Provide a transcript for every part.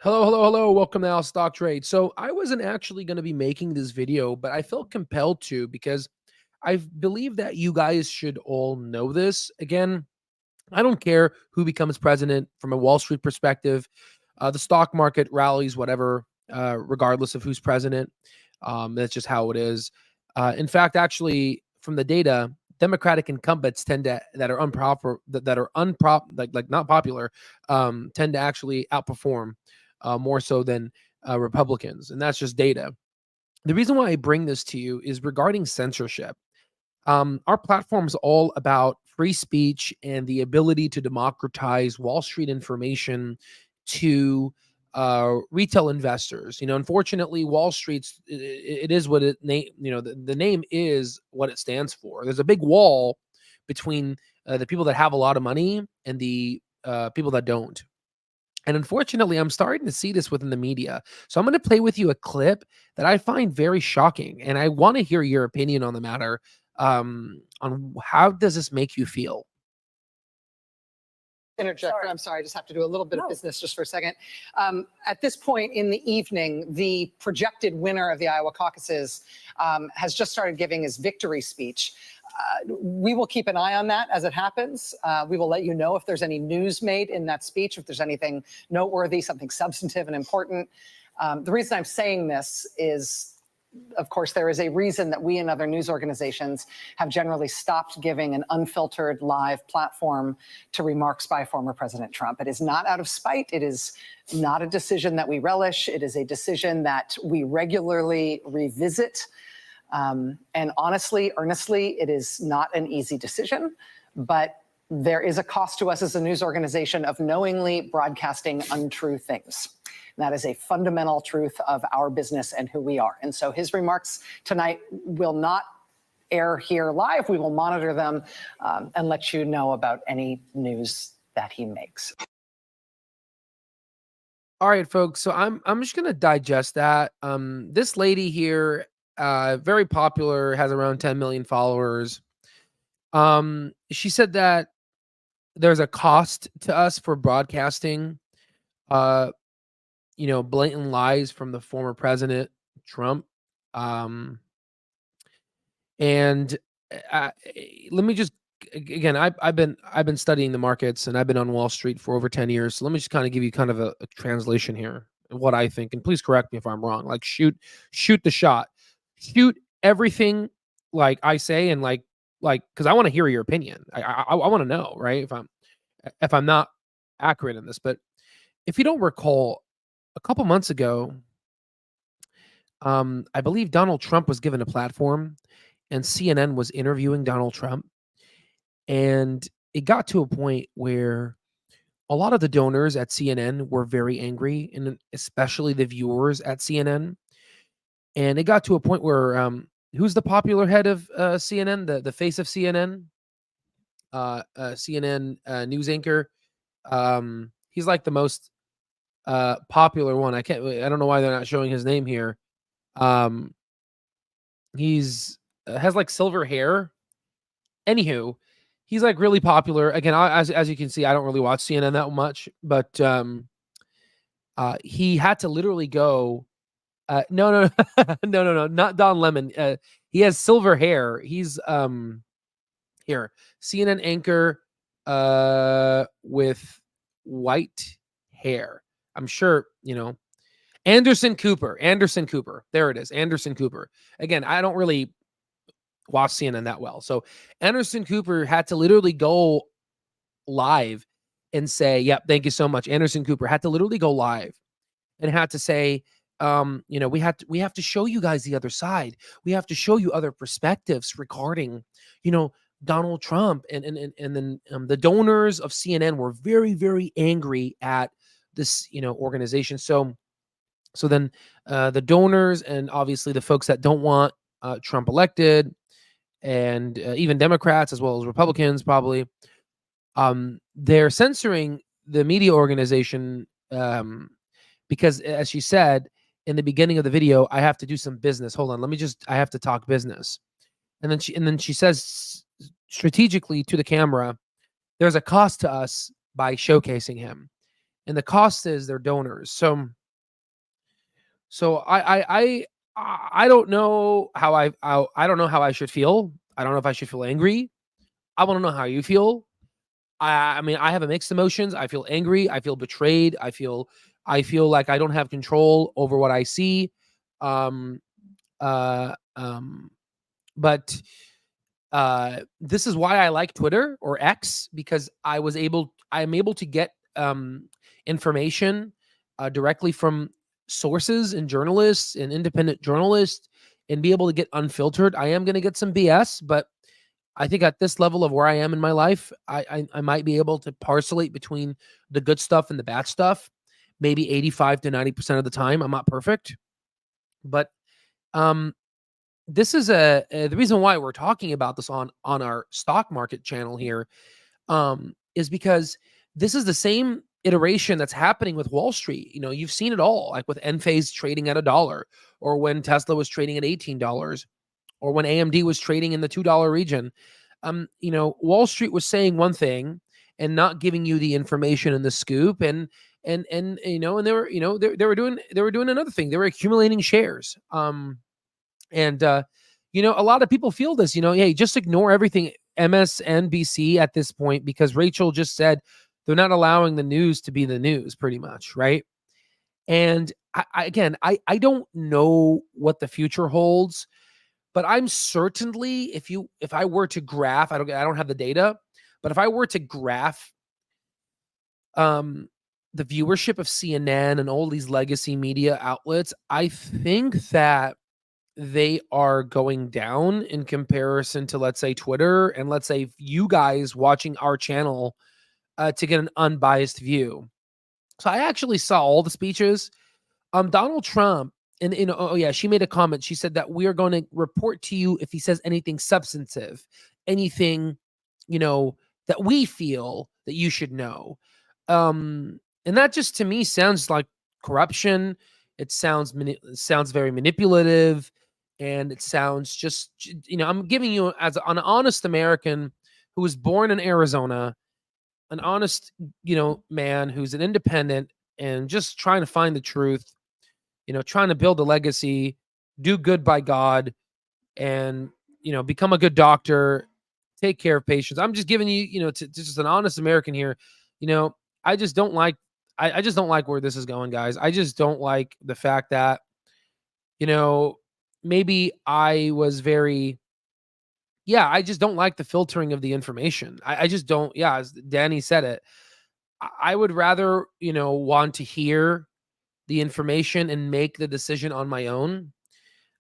Hello, hello, hello. Welcome to Al Stock Trade. So I wasn't actually going to be making this video, but I felt compelled to because I believe that you guys should all know this. Again, I don't care who becomes president from a Wall Street perspective. The stock market rallies, whatever, regardless of who's president. That's just how it is. In fact, actually, from the data, Democratic incumbents tend to that are improper that are unprop like not popular tend to actually outperform more so than Republicans, and that's just data. The reason why I bring this to you is regarding censorship. Our platform is all about free speech and the ability to democratize Wall Street information to retail investors. Unfortunately, Wall Street's it is what it name. The name is what it stands for. There's a big wall between the people that have a lot of money and the people that don't. And unfortunately, I'm starting to see this within the media. So I'm going to play with you a clip that I find very shocking, and I want to hear your opinion on the matter. On how does this make you feel? Interject. I'm sorry, I just have to do a little bit of business just for a second. At this point in the evening, the projected winner of the Iowa caucuses has just started giving his victory speech. We will keep an eye on that as it happens. We will let you know if there's any news made in that speech, if there's anything noteworthy, something substantive and important. The reason I'm saying this is, of course, there is a reason that we and other news organizations have generally stopped giving an unfiltered live platform to remarks by former President Trump. It is not out of spite. It is not a decision that we relish. It is a decision that we regularly revisit. And honestly, earnestly, it is not an easy decision, but there is a cost to us as a news organization of knowingly broadcasting untrue things. That is a fundamental truth of our business and who we are. And so his remarks tonight will not air here live. We will monitor them and let you know about any news that he makes. All right, folks. So I'm just gonna digest that. This lady here, very popular, has around 10 million followers. She said that there's a cost to us for broadcasting blatant lies from the former president Trump. And let me just again, I've been studying the markets and I've been on Wall Street for over 10 years. So let me just kind of give you kind of a translation here of what I think, and please correct me if I'm wrong. Like shoot the shot, shoot everything like I say, and like because I want to hear your opinion. I want to know, right, if I'm not accurate in this. But if you don't recall, a couple months ago, I believe Donald Trump was given a platform and CNN was interviewing Donald Trump. And it got to a point where a lot of the donors at CNN were very angry, and especially the viewers at CNN. And it got to a point where who's the popular head of CNN, the face of CNN, CNN news anchor. He's like the most popular one. I don't know why they're not showing his name here. He's has like silver hair. Anywho, he's like really popular. Again, as you can see, I don't really watch CNN that much, but he had to literally go. No, no, not Don Lemon. He has silver hair. He's here, CNN anchor with white hair. I'm sure, Anderson Cooper. There it is. Anderson Cooper. Again, I don't really watch CNN that well. So Anderson Cooper had to literally go live and say, yep, thank you so much. Anderson Cooper had to literally go live and had to say, we have to show you guys the other side. We have to show you other perspectives regarding, Donald Trump. And then the donors of CNN were very, very angry at this, organization. So then the donors and obviously the folks that don't want Trump elected, and even Democrats as well as Republicans probably, they're censoring the media organization because, as she said in the beginning of the video, I have to do some business. Hold on, I have to talk business. And then she says strategically to the camera, there's a cost to us by showcasing him. and the cost is their donors. So I don't know how I don't know how I should feel. I don't know if I should feel angry. I want to know how you feel. I mean, I have a mixed emotions. I feel angry. I feel betrayed. I feel like I don't have control over what I see. Um, uh, um, but this is why I like Twitter or X, because I'm able to get information directly from sources and journalists and independent journalists and be able to get unfiltered. I am going to get some BS, but I think at this level of where I am in my life, I might be able to parcelate between the good stuff and the bad stuff, maybe 85 to 90% of the time. I'm not perfect, but um, this is the reason why we're talking about this on our stock market channel here, is because this is the same iteration that's happening with Wall Street. You know, you've seen it all, like with Enphase trading at $1, or when Tesla was trading at $18, or when AMD was trading in the $2 region. You know, Wall Street was saying one thing and not giving you the information and the scoop, and you know, and they were, you know, they were doing another thing. They were accumulating shares. And you know, a lot of people feel this, you know, hey, just ignore everything MSNBC at this point, because Rachel just said they're not allowing the news to be the news, pretty much, right? And I don't know what the future holds, but I'm certainly, if I were to graph, I don't have the data, but if I were to graph um the viewership of CNN and all these legacy media outlets, I think that they are going down in comparison to, let's say, Twitter, and let's say you guys watching our channel to get an unbiased view. So I actually saw all the speeches. Donald Trump, and you know, oh yeah, she made a comment. She said that we are going to report to you if he says anything substantive, anything, you know, that we feel that you should know. And that just to me sounds like corruption. It sounds very manipulative, and it sounds just, you know, I'm giving you as an honest American who was born in Arizona, an honest, you know, man who's an independent and just trying to find the truth, you know, trying to build a legacy, do good by God, and, you know, become a good doctor, take care of patients. I'm just giving you, you know, to just an honest American here, you know, I just don't like, I just don't like where this is going, guys. I just don't like the fact that, you know, maybe I was very, yeah, I just don't like the filtering of the information. I just don't, yeah, as Danny said it, I would rather, you know, want to hear the information and make the decision on my own.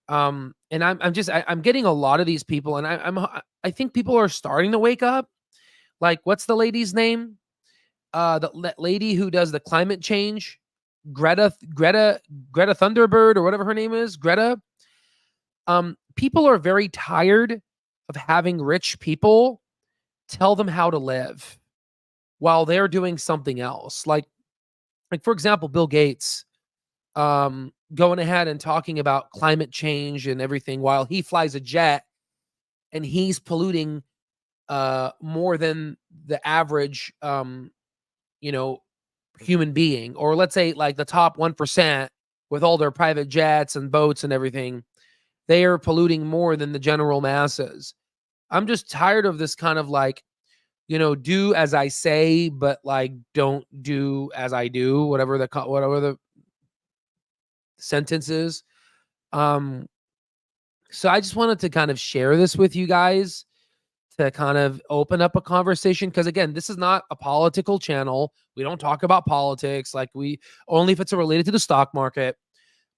And I'm getting a lot of these people, and I think people are starting to wake up. Like, what's the lady's name? That lady who does the climate change, Greta Thunderbird, or whatever her name is, Greta. People are very tired of having rich people tell them how to live while they're doing something else. Like for example, Bill Gates, going ahead and talking about climate change and everything while he flies a jet and he's polluting more than the average you know, human being, or let's say like the top 1% with all their private jets and boats and everything, they are polluting more than the general masses. I'm just tired of this kind of like, you know, do as I say, but like don't do as I do, whatever the sentence is. Um, so I just wanted to kind of share this with you guys to kind of open up a conversation, because again, this is not a political channel. We don't talk about politics, like we only if it's related to the stock market.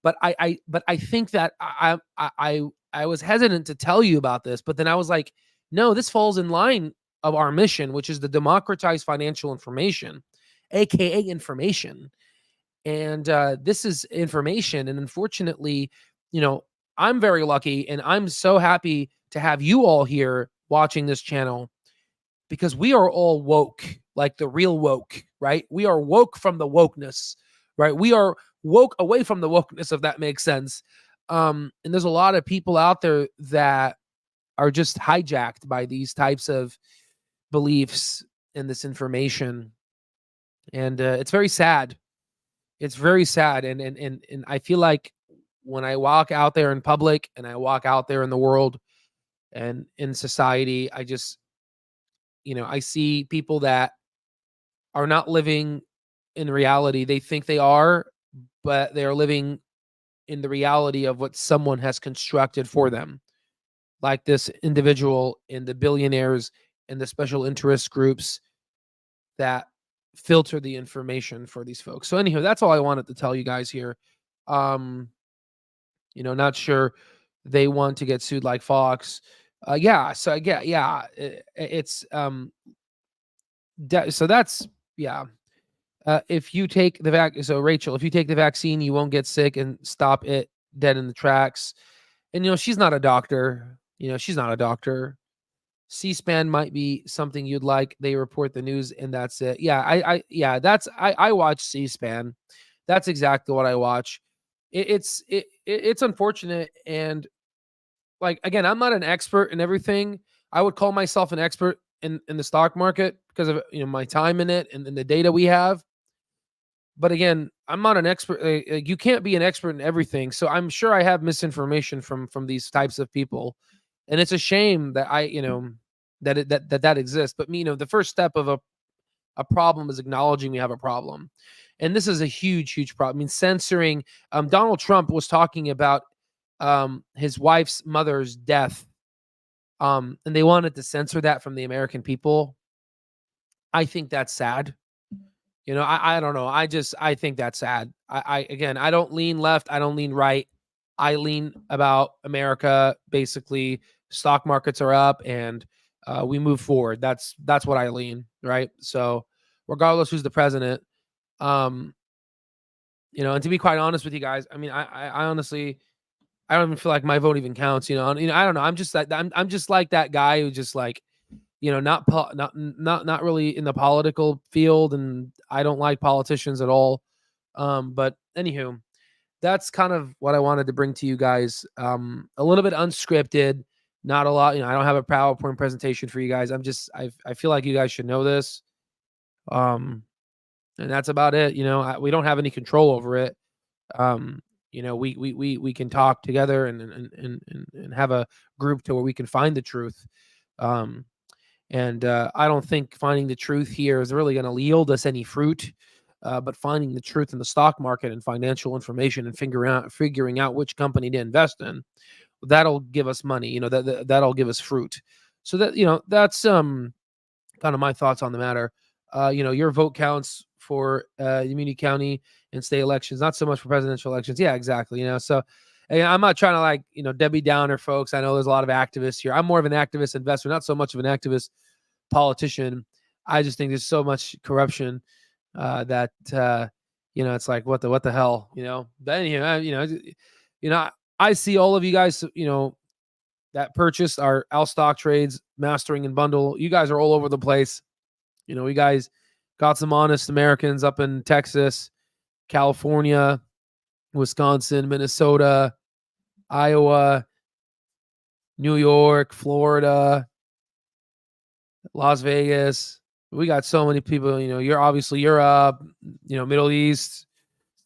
But I think that I was hesitant to tell you about this, but then I was like, no, this falls in line of our mission, which is to democratize financial information, aka information. And this is information, and unfortunately, you know, I'm very lucky, and I'm so happy to have you all here watching this channel, because we are all woke, like the real woke, right? We are woke from the wokeness, right? We are woke away from the wokeness, if that makes sense. And there's a lot of people out there that are just hijacked by these types of beliefs and this information. And it's very sad. It's very sad. And I feel like when I walk out there in public and I walk out there in the world and in society, I just, I see people that are not living in reality. They think they are, but they are living in the reality of what someone has constructed for them, like this individual and the billionaires and the special interest groups that filter the information for these folks. So anyhow, that's all I wanted to tell you guys here. Um, not sure they want to get sued like Fox. Yeah, so I get, yeah, it's so that's, yeah. If you take so Rachel, if you take the vaccine, you won't get sick and stop it dead in the tracks. And she's not a doctor. She's not a doctor. C-SPAN might be something you'd like. They report the news and that's it. Yeah, I watch C-SPAN. That's exactly what I watch. It's unfortunate, and like, again, I'm not an expert in everything. I would call myself an expert in the stock market because of my time in it and the data we have. But again, I'm not an expert. You can't be an expert in everything. So I'm sure I have misinformation from these types of people, and it's a shame that that exists. But the first step of a problem is acknowledging we have a problem, and this is a huge problem. I mean, censoring. Donald Trump was talking about his wife's mother's death, and they wanted to censor that from the American people. I think that's sad. I don't know. I think that's sad. Again, I don't lean left. I don't lean right. I lean about America. Basically, stock markets are up and we move forward. That's what I lean, right? So regardless who's the president, and to be quite honest with you guys, I mean, I honestly, I don't even feel like my vote even counts. I don't know. I'm just like I'm just like that guy who just like, not really in the political field, and I don't like politicians at all. But anywho, that's kind of what I wanted to bring to you guys. A little bit unscripted, not a lot. I don't have a PowerPoint presentation for you guys. I feel like you guys should know this. And that's about it. We don't have any control over it. We can talk together and have a group to where we can find the truth. And I don't think finding the truth here is really going to yield us any fruit. But finding the truth in the stock market and financial information and figuring out which company to invest in, that'll give us money. That'll give us fruit. So that's kind of my thoughts on the matter. Your vote counts for Union County and state elections, not so much for presidential elections. Yeah, exactly. So I'm not trying to like, Debbie Downer folks. I know there's a lot of activists here. I'm more of an activist investor, not so much of an activist politician. I just think there's so much corruption that it's like what the hell. But anyhow, I see all of you guys that purchased our Al stock trades, mastering and bundle. You guys are all over the place. We guys got some honest Americans up in Texas, California, Wisconsin, Minnesota, Iowa, New York, Florida, Las Vegas. We got so many people. You're obviously Europe, Middle East,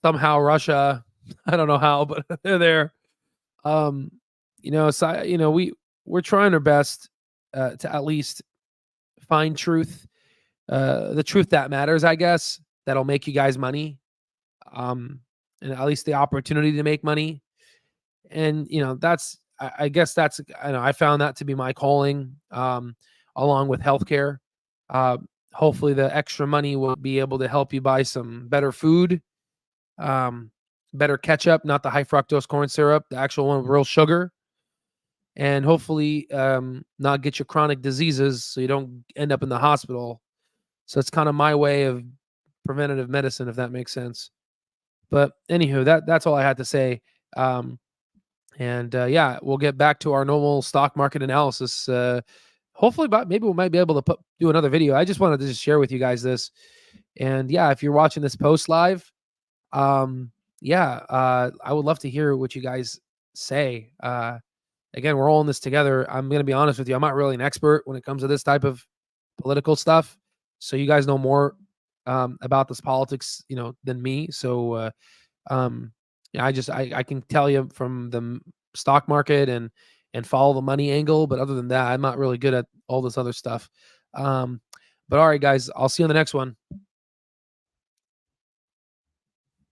somehow Russia. I don't know how, but they're there. So we're trying our best to at least find truth, the truth that matters, I guess, that'll make you guys money, and at least the opportunity to make money. And that's, I guess that's, I found that to be my calling, along with healthcare. Hopefully the extra money will be able to help you buy some better food, better ketchup, not the high fructose corn syrup, the actual one with real sugar, and hopefully not get your chronic diseases so you don't end up in the hospital. So it's kind of my way of preventative medicine, if that makes sense. But anywho, that's all I had to say. Yeah, we'll get back to our normal stock market analysis. Hopefully, but maybe we might be able to do another video. I just wanted to just share with you guys this. And yeah, if you're watching this post live, I would love to hear what you guys say. Again, we're all in this together. I'm going to be honest with you. I'm not really an expert when it comes to this type of political stuff. So you guys know more about this politics, than me. So, yeah, I can tell you from the stock market and follow the money angle, but other than that, I'm not really good at all this other stuff. But all right, guys, I'll see you on the next one.